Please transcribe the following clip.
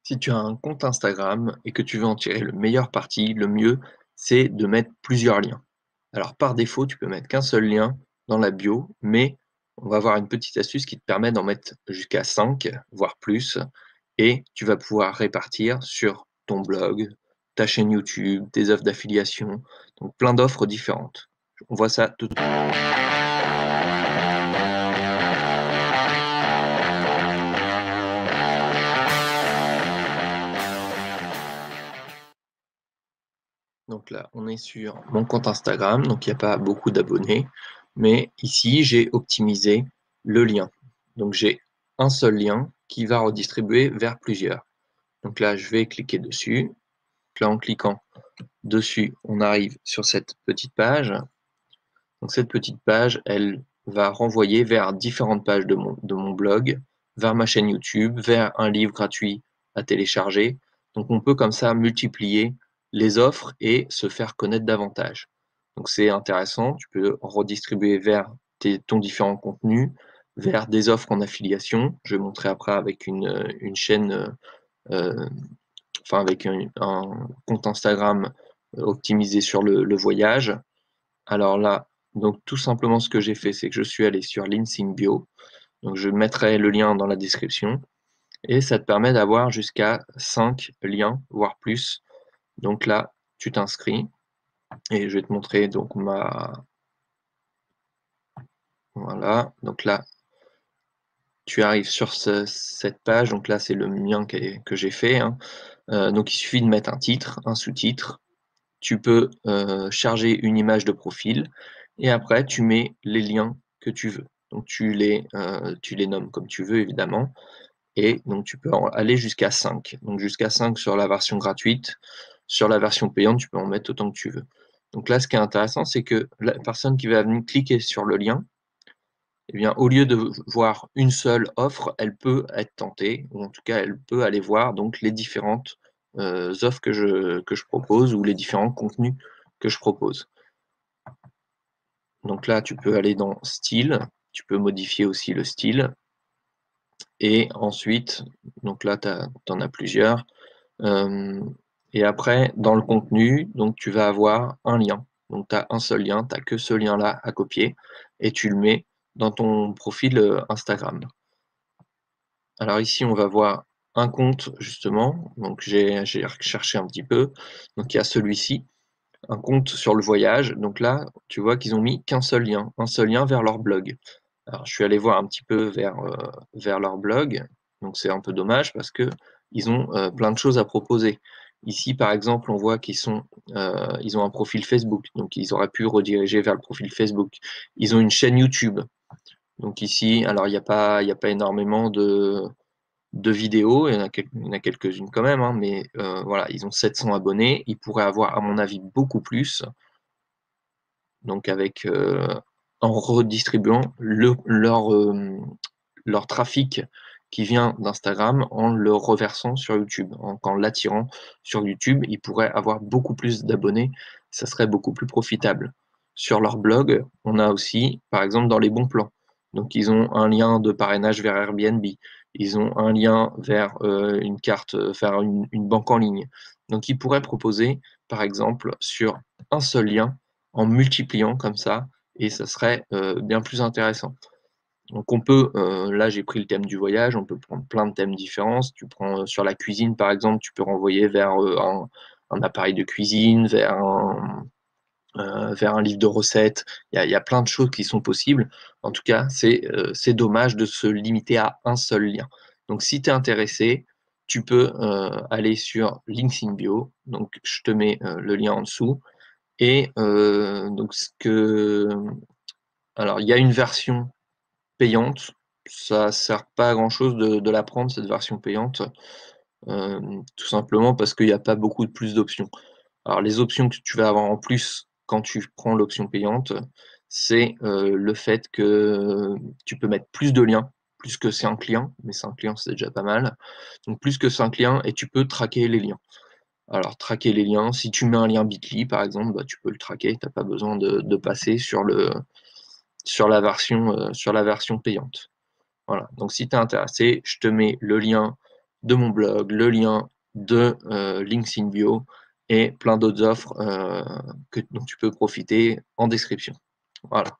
Si tu as un compte Instagram et que tu veux en tirer le meilleur parti, le mieux, c'est de mettre plusieurs liens. Alors par défaut, tu peux mettre qu'un seul lien dans la bio, mais on va avoir une petite astuce qui te permet d'en mettre jusqu'à 5, voire plus, et tu vas pouvoir répartir sur ton blog, ta chaîne YouTube, tes offres d'affiliation, donc plein d'offres différentes. On voit ça tout de suite. Donc là, on est sur mon compte Instagram, donc il n'y a pas beaucoup d'abonnés, mais ici, j'ai optimisé le lien. Donc j'ai un seul lien qui va redistribuer vers plusieurs. Donc là, je vais cliquer dessus. Là, en cliquant dessus, on arrive sur cette petite page. Donc cette petite page, elle va renvoyer vers différentes pages de mon blog, vers ma chaîne YouTube, vers un livre gratuit à télécharger. Donc on peut comme ça multiplier les offres et se faire connaître davantage. Donc c'est intéressant, tu peux redistribuer vers ton différent contenu, vers des offres en affiliation. Je vais montrer après avec une chaîne, euh, enfin avec un compte Instagram optimisé sur le voyage. Alors là, donc tout simplement ce que j'ai fait, c'est que je suis allé sur Links in Bio. Donc je mettrai le lien dans la description. Et ça te permet d'avoir jusqu'à 5 liens, voire plus. Donc là, tu t'inscris. Et je vais te montrer donc Voilà. Donc là, tu arrives sur cette page. Donc là, c'est le mien que j'ai fait, hein. Donc il suffit de mettre un titre, un sous-titre. Tu peux charger une image de profil. Et après, tu mets les liens que tu veux. Donc tu les nommes comme tu veux, évidemment. Et donc tu peux aller jusqu'à 5. Donc jusqu'à 5 sur la version gratuite. Sur la version payante, tu peux en mettre autant que tu veux. Donc là, ce qui est intéressant, c'est que la personne qui va venir cliquer sur le lien, eh bien, au lieu de voir une seule offre, elle peut être tentée, ou en tout cas, elle peut aller voir donc les différentes offres que je propose ou les différents contenus que je propose. Donc là, tu peux aller dans Style, tu peux modifier aussi le style. Et ensuite, donc là, tu en as plusieurs. Et après, dans le contenu, donc tu vas avoir un lien. Donc tu as un seul lien, tu n'as que ce lien-là à copier et tu le mets dans ton profil Instagram. Alors ici, on va voir un compte justement. Donc j'ai cherché un petit peu. Donc il y a celui-ci, un compte sur le voyage. Donc là, tu vois qu'ils ont mis qu'un seul lien, un seul lien vers leur blog. Alors je suis allé voir un petit peu vers leur blog. Donc c'est un peu dommage parce que ils ont plein de choses à proposer. Ici, par exemple, on voit ils ont un profil Facebook, donc ils auraient pu rediriger vers le profil Facebook. Ils ont une chaîne YouTube. Donc ici, alors il y a pas énormément de vidéos, il y en a quelques-unes quand même, hein, mais voilà, ils ont 700 abonnés, ils pourraient avoir, à mon avis, beaucoup plus, donc en redistribuant leur trafic qui vient d'Instagram en le reversant sur YouTube, en l'attirant sur YouTube, ils pourraient avoir beaucoup plus d'abonnés, ça serait beaucoup plus profitable. Sur leur blog, on a aussi, par exemple, dans les bons plans. Donc, ils ont un lien de parrainage vers Airbnb. Ils ont un lien vers une carte, vers une banque en ligne. Donc, ils pourraient proposer, par exemple, sur un seul lien, en multipliant comme ça, et ça serait bien plus intéressant. Donc on peut, là j'ai pris le thème du voyage, on peut prendre plein de thèmes différents. Si tu prends sur la cuisine par exemple, tu peux renvoyer vers un appareil de cuisine, vers un livre de recettes. Il y a plein de choses qui sont possibles. En tout cas, c'est dommage de se limiter à un seul lien. Donc si tu es intéressé, tu peux aller sur Links in Bio. Donc je te mets le lien en dessous. Et donc alors il y a une version payante. Ça sert pas à grand chose de la prendre, cette version payante, tout simplement parce qu'il n'y a pas beaucoup de plus d'options. Alors les options que tu vas avoir en plus quand tu prends l'option payante, c'est le fait que tu peux mettre plus de liens, plus que 5 liens, mais 5 liens c'est déjà pas mal. Donc plus que 5 liens et tu peux traquer les liens. Alors traquer les liens, si tu mets un lien Bitly par exemple, bah, tu peux le traquer, tu n'as pas besoin de passer sur la version payante. Voilà. Donc si tu es intéressé, je te mets le lien de mon blog, le lien de Links in Bio et plein d'autres offres dont tu peux profiter en description. Voilà.